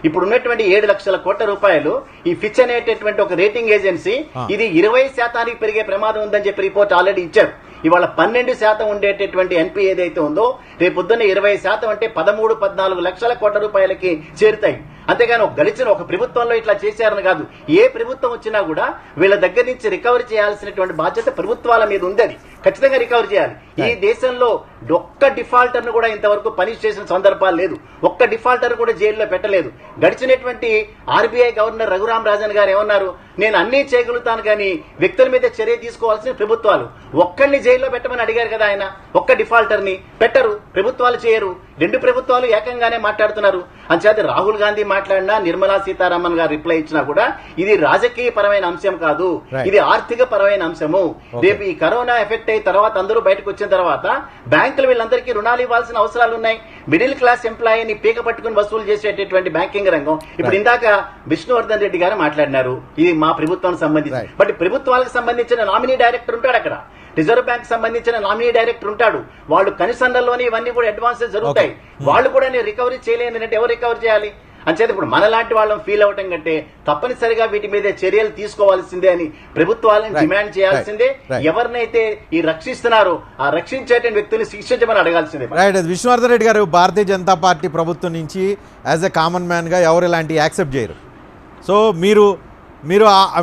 ఇప్పుడు ఉన్నటువంటి 7 లక్షల కోట్ల రూపాయలు ఈ ఫిచ్ అనేటటువంటి ఒక రేటింగ్ ఏజెన్సీ ఇది 20% పెరిగే ప్రమాదం ఉందని చెప్పి రిపోర్ట్ ఆల్రెడీ ఇచ్చారు. ఇవాళ 12% ఉండేటటువంటి ఎన్పీ ఏదైతే ఉందో రేపు పొద్దున్న 20% అంటే 13-14 లక్షల కోట్ల రూపాయలకి చేరుతాయి. అంతేగాని గడిచిన ఒక ప్రభుత్వంలో ఇట్లా చేశారని కాదు. ఏ ప్రభుత్వం వచ్చినా కూడా వీళ్ళ దగ్గర నుంచి రికవరీ చేయాల్సినటువంటి బాధ్యత ప్రభుత్వాల మీద ఉంది. అది ఖచ్చితంగా రికవరీ చేయాలి. ఈ దేశంలో ఒక్క డిఫాల్టర్ ను కూడా ఇంతవరకు పనిష్ చేసిన సందర్భాలు లేదు. ఒక్క డిఫాల్టర్ కూడా జైల్లో పెట్టలేదు. గడిచినటువంటి ఆర్బీఐ గవర్నర్ రఘురామ్ రాజన్ గారు ఏమన్నారు? నేను అన్నీ చేయగలుగుతాను కానీ వ్యక్తుల మీద చర్య తీసుకోవాల్సిన ప్రభుత్వాలు. ఒక్కడిని జైల్లో పెట్టమని అడిగారు కదా ఆయన. ఒక్క డిఫాల్టర్ ని పెట్టరు, ప్రభుత్వాలు చేయరు. 2 ప్రభుత్వాలు ఏకంగానే మాట్లాడుతున్నారు. అంచేత రాహుల్ గాంధీ మాట్లాడినా, నిర్మలా సీతారామన్ గారు రిప్లై ఇచ్చినా కూడా ఇది రాజకీయ పరమైన అంశం కాదు, ఇది ఆర్థిక పరమైన అంశము. రేపు ఈ కరోనా ఎఫెక్ట్ అయిన తర్వాత అందరూ బయటకు వచ్చిన తర్వాత బ్యాంకులు వీళ్ళందరికీ రుణాలు ఇవ్వాల్సిన అవసరాలు ఉన్నాయి. మిడిల్ క్లాస్ ఎంప్లాయీని పీక పట్టుకుని వసూలు చేసేటటువంటి బ్యాంకింగ్ రంగం. ఇప్పుడు ఇందాక విష్ణువర్ధన్ రెడ్డి గారు మాట్లాడినారు, ఇది మా ప్రభుత్వానికి సంబంధించి. బట్ ప్రభుత్వాలకు సంబంధించిన నామినీ డైరెక్టర్ ఉంటాడు అక్కడ, రిజర్వ్ బ్యాంక్ సంబంధించిన నామినీ డైరెక్టర్ ఉంటాడు. వాళ్ళు కనుసన్నల్లోనే ఇవన్నీ కూడా అడ్వాన్సెస్ జరుగుతాయి. వాళ్ళు కూడా రికవరీ చేయలేని అంటే ఎవరు రికవరీ చేయాలి? అంచేత ఇప్పుడు మనలాంటి వాళ్ళం ఫీల్ అవటం కంటే తప్పనిసరిగా వీటి మీద చర్యలు తీసుకోవాల్సిందే అని ప్రభుత్వాలను డిమాండ్ చేయాల్సిందే. ఎవరినైతే ఈ రక్షిస్తున్నారో ఆ రక్షించేటువంటి వ్యక్తుల్ని శిక్షించమని అడగాల్సిందే. రైట్. విష్ణువర్ధన్ రెడ్డి గారు, భారతీయ జనతా పార్టీ ప్రభుత్వం నుంచి యాజ్ ఎ కామన్ మ్యాన్ గా ఎవరు ఇలాంటి యాక్సెప్ట్ చేయరు. సో మీరు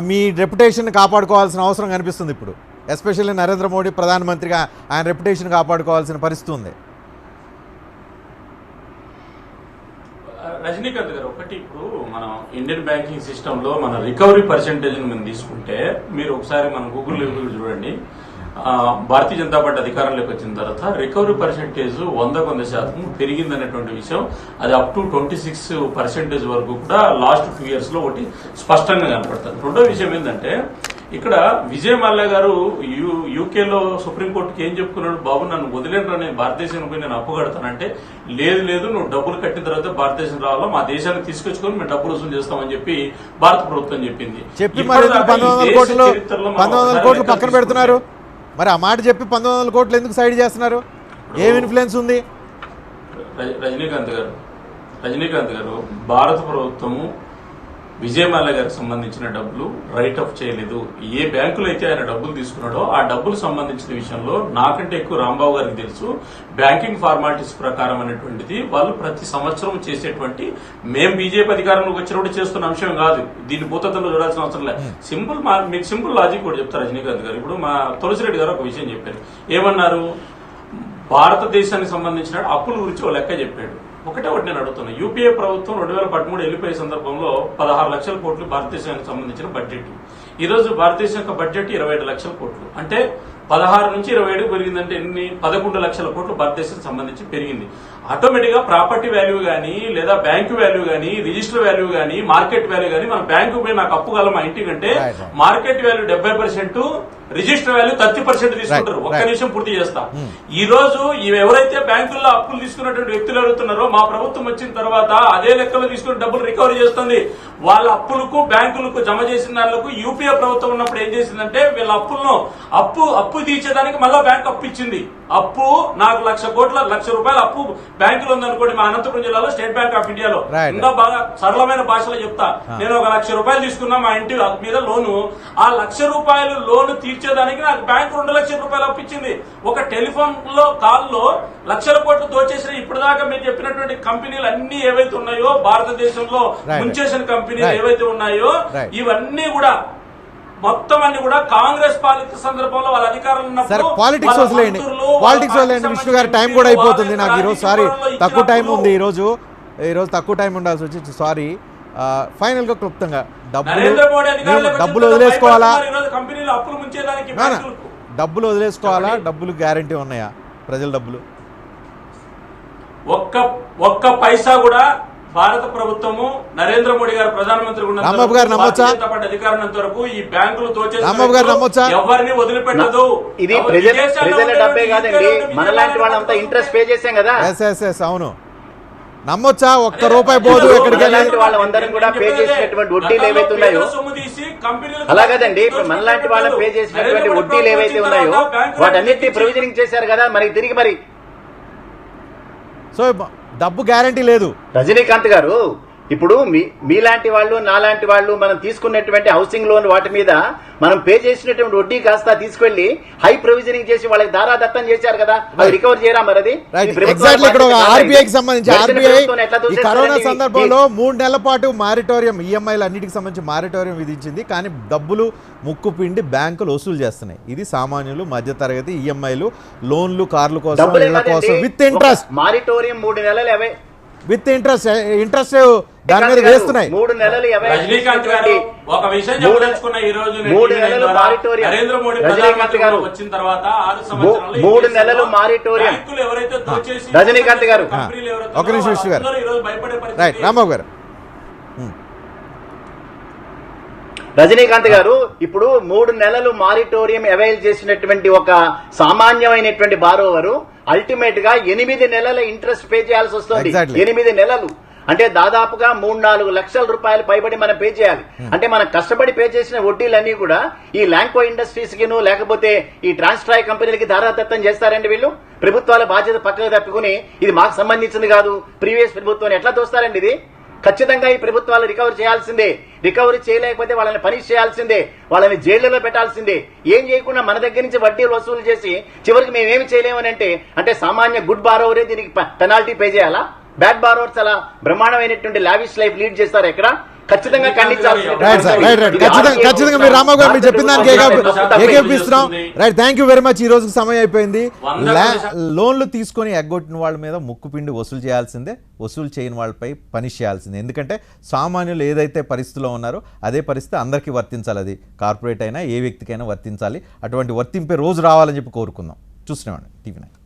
మీ రెప్యుటేషన్ కాపాడుకోవాల్సిన అవసరం కనిపిస్తుంది ఇప్పుడు. ఎస్పెషల్లీ నరేంద్ర మోడీ ప్రధానమంత్రిగా ఆయన రెప్యుటేషన్ కాపాడుకోవాల్సిన పరిస్థితి ఉంది. రజనీకాంత్ గారు, ఒకటి ఇప్పుడు మనం ఇండియన్ బ్యాంకింగ్ సిస్టమ్ లో మన రికవరీ పర్సెంటేజ్ మనం తీసుకుంటే మీరు ఒకసారి మన గూగుల్ చూడండి. భారతీయ జనతా పార్టీ అధికారంలోకి వచ్చిన తర్వాత రికవరీ పర్సెంటేజ్ 100% పెరిగిందనేటువంటి విషయం, అది అప్ టు 26% వరకు కూడా లాస్ట్ 2 years లో ఒకటి స్పష్టంగా కనపడుతుంది. రెండో విషయం ఏంటంటే ఇక్కడ విజయ్ మల్య గారు యూకేలో సుప్రీంకోర్టుకి ఏం చెప్పుకున్నాడు, బాబు నన్ను వదిలేనరా, నేను భారతదేశం పోయి నేను అప్పు కడతానంటే లేదు నువ్వు డబ్బులు కట్టిన తర్వాత భారతదేశం రావాలో మా దేశానికి తీసుకొచ్చుకొని మేము డబ్బులు వసూలు చేస్తామని చెప్పి భారత ప్రభుత్వం చెప్పింది. మరి 1900 కోట్లు పక్కన పెడుతున్నారు. మరి ఆ మాట చెప్పి 1900 కోట్లు ఎందుకు సైడ్ చేస్తున్నారు? ఏం ఇన్ఫ్లుయెన్స్ ఉంది? రజనీకాంత్ గారు భారత ప్రభుత్వము విజయ్ మల్య గారికి సంబంధించిన డబ్బులు రైట్ ఆఫ్ చేయలేదు. ఏ బ్యాంకులో అయితే ఆయన డబ్బులు తీసుకున్నాడో ఆ డబ్బులు సంబంధించిన విషయంలో నాకంటే ఎక్కువ రాంబాబు గారికి తెలుసు. బ్యాంకింగ్ ఫార్మాలిటీస్ ప్రకారం అనేటువంటిది వాళ్ళు ప్రతి సంవత్సరం చేసేటువంటి, మేము బీజేపీ అధికారంలోకి వచ్చినప్పుడు చేస్తున్న అంశం కాదు. దీన్ని భూతత్వంలో చూడాల్సిన అవసరం లేదు. మీకు సింపుల్ లాజిక్ కూడా చెప్తారు రజనీకాంత్ గారు. ఇప్పుడు మా తులసిరెడ్డి గారు ఒక విషయం చెప్పారు. ఏమన్నారు? భారతదేశానికి సంబంధించిన అప్పుల గురించి ఒక లెక్క చెప్పాడు. ఒకటి నేను అడుగుతున్నా, యూపీఏ ప్రభుత్వం 2013 వెళ్ళిపోయే సందర్భంలో 16 లక్షల కోట్లు భారతదేశానికి సంబంధించిన బడ్జెట్. ఈ రోజు భారతదేశం యొక్క బడ్జెట్ 27 లక్షల కోట్లు. అంటే 16 నుంచి 27 పెరిగిందంటే ఎన్ని? 11 లక్షల కోట్లు భారతదేశానికి సంబంధించి పెరిగింది. ఆటోమేటిక్ గా ప్రాపర్టీ వాల్యూ గానీ, లేదా బ్యాంకు వాల్యూ గానీ, రిజిస్టర్ వాల్యూ గానీ, మార్కెట్ వాల్యూ గానీ, మన బ్యాంకు పోయి నాకు అప్పు కాలం మా ఇంటి కంటే మార్కెట్ వాల్యూ 70%, రిజిస్టర్ వాల్యూ 30% తీసుకుంటారు. ఒక్క నిమిషం పూర్తి చేస్తా. ఈ రోజు ఎవరైతే బ్యాంకుల్లో అప్పులు తీసుకున్నటువంటి వ్యక్తులు అడుగుతున్నారో, మా ప్రభుత్వం వచ్చిన తర్వాత అదే లెక్కలో తీసుకుని డబ్బులు రికవరీ చేస్తుంది. వాళ్ళ అప్పులకు బ్యాంకులకు జమ చేసిన దానికి యూపీఏ ప్రభుత్వం ఉన్నప్పుడు ఏం చేసిందంటే వీళ్ళ అప్పులను అప్పు తీర్చేదానికి మళ్ళా బ్యాంక్ అప్పు ఇచ్చింది. అప్పు నాకు 1,00,00,000 రూపాయలు అప్పు బ్యాంకులో ఉందనుకోండి, మా అనంతపురం జిల్లాలో స్టేట్ బ్యాంక్ ఆఫ్ ఇండియాలో. ఇంకా బాగా సరళమైన భాషలో చెప్తా, నేను 1,00,000 రూపాయలు తీసుకున్నా మా ఇంటి మీద లోను. ఆ 1,00,000 రూపాయలు లోను తీర్చేదానికి నాకు బ్యాంకు 2,00,000 రూపాయలు అప్పించింది. ఒక టెలిఫోన్ లో కాల్లో 1,00,000 కోట్లు దోచేసిన ఇప్పుడు దాకా మీరు చెప్పినటువంటి కంపెనీలు అన్ని ఏవైతే ఉన్నాయో, భారతదేశంలో ముంచేసిన కంపెనీలు ఏవైతే ఉన్నాయో, ఇవన్నీ కూడా మొత్తం అన్ని కూడా కాంగ్రెస్ పాలిత సందర్భంలో వాళ్ళ అధికారులు ఉన్నప్పుడు పాలిటిక్స్ వదిలేయండి విష్ణు గారు. టైం కూడా అయిపోతుంది నాకు ఈరోజు. సారీ, తక్కువ టైం ఉంది ఈరోజు తక్కువ టైం ఉండాల్సి వచ్చి సారీ. ఫైనల్ గా క్లుప్తంగా డబ్బులు వదిలేసుకోవాలా, డబ్బులు గ్యారంటీ ఉన్నాయా? ప్రజల డబ్బులు ఒక్క పైసా కూడా భారత ప్రభుత్వము నరేంద్ర మోడీ గారు ప్రధానమంత్రి అధికారం వరకు ఈ బ్యాంకులు ఎవరిని వదిలిపెట్టదు. ఇది ప్రజల డబ్బే కాదండి, మనలాంటి వాళ్ళంతా ఇంట్రెస్ట్ పే చేసాం కదా. అవును, నమ్మొచ్చా? ఒక్క రూపాయి పోదు ఎక్కడికైనా. వాళ్ళందరం కూడా పే చేసినటువంటి వడ్డీలు ఏవైతే ఉన్నాయో, అలాగదండి ఇప్పుడు మనలాంటి వాళ్ళని పే చేసినటువంటి వడ్డీలు ఏవైతే ఉన్నాయో వాటన్నిటిని ప్రొవిజనింగ్ చేశారు కదా, మరి తిరిగి మరి సో డబ్బు గ్యారంటీ లేదు. రజనీకాంత్ గారు, ఇప్పుడు మీలాంటి వాళ్ళు నాలాంటి వాళ్ళు మనం తీసుకున్నటువంటి హౌసింగ్ లోన్ వాటి మీద మనం పే చేసినటువంటి వడ్డీ కాస్త తీసుకెళ్లి హై ప్రొవిజనింగ్ చేసి వాళ్ళకి దారాదత్తం చేశారు కదా, అది రికవర్ చేయరా? మరి అది ఆర్బీఐకి సంబంధించి ఈ కరోనా సందర్భంలో 3 నెలల పాటు మారిటోరియం, ఈఎంఐలు అన్నిటికి సంబంధించి మారిటోరియం విధించింది. కానీ డబ్బులు ముక్కు పిండి బ్యాంకులు వసూలు చేస్తున్నాయి. ఇది సామాన్యులు, మధ్యతరగతి, ఈఎంఐలు, లోన్లు, కార్ల కోసం, ఇళ్ల కోసం విత్ ఇంట్రెస్ట్. మారిటోరియం 3 నెలలు విత్ ఇంట్రెస్ట్ దాని మీద వేస్తున్నాయి. 3 నెలలు రజనీకాంత్ గారు ఒక విషయం చెప్పదలుచుకున్న ఈ రోజు నరేంద్ర మోడీ ప్రధానమంత్రి వచ్చిన తర్వాత 6 సంవత్సరాలు 3 నెలలు మారిటోరియం. ఎవరైతే రజనీకాంత్ గారు ఒక నిమిషం విష్ణు గారు, భయపడే రైట్, రాంబాబు గారు. రజనీకాంత్ గారు, ఇప్పుడు 3 నెలలు మారిటోరియం అవైల్ చేసినటువంటి ఒక సామాన్యమైనటువంటి బారోవరు అల్టిమేట్ గా 8 నెలల ఇంట్రెస్ట్ పే చేయాల్సి వస్తుంది. 8 నెలలు అంటే దాదాపుగా 3-4 లక్షల రూపాయలు పైబడి మనం పే చేయాలి. అంటే మనం కష్టపడి పే చేసిన వడ్డీలన్నీ కూడా ఈ ల్యాంకో ఇండస్ట్రీస్ కిను లేకపోతే ఈ ట్రాన్స్ట్రాయ్ కంపెనీలకి దారాదత్తం చేస్తారండి వీళ్ళు. ప్రభుత్వాల బాధ్యత పక్కకు తప్పుకుని ఇది మాకు సంబంధించింది కాదు, ప్రీవియస్ ప్రభుత్వం ఎట్లా దోస్తారండి? ఇది ఖచ్చితంగా ఈ ప్రభుత్వాలు రికవర్ చేయాల్సిందే. రికవరీ చేయలేకపోతే వాళ్ళని పనిష్ చేయాల్సిందే, వాళ్ళని జైళ్లలో పెట్టాల్సిందే. ఏం చేయకుండా మన దగ్గర నుంచి వడ్డీలు వసూలు చేసి చివరికి మేమేమి చేయలేమని అంటే సామాన్య గుడ్ బారోవరే దీనికి పెనాల్టీ పే చేయాలా? బ్యాడ్ బారోవర్స్ అలా బ్రహ్మాండమైనటువంటి లావిష్ లైఫ్ లీడ్ చేస్తారు. ఎక్కడ ఖచ్చితంగా ఖండించాల్సిన రైట్ సార్, రైట్ రైట్, ఖచ్చితంగా మీరు రామారావు గారు మీరు చెప్పిన దానికి ఏకేపిస్తున్నాం. Right, thank you very much. ఈ రోజుకి సమయం అయిపోయింది. లోన్లు తీసుకొని ఎగ్గొట్టిన వాళ్ళ మీద ముక్కు పిండి వసూలు చేయాల్సిందే, వసూలు చేయని వాళ్ళపై పనిష్ చేయాల్సిందే. ఎందుకంటే సామాన్యులు ఏదైతే పరిస్థితిలో ఉన్నారో అదే పరిస్థితి అందరికీ వర్తించాలి. అది కార్పొరేట్ అయినా ఏ వ్యక్తికైనా వర్తించాలి. అటువంటి వర్తింపే రోజు రావాలని చెప్పి కోరుకుందాం. చూస్తున్నామండి టీవీ9.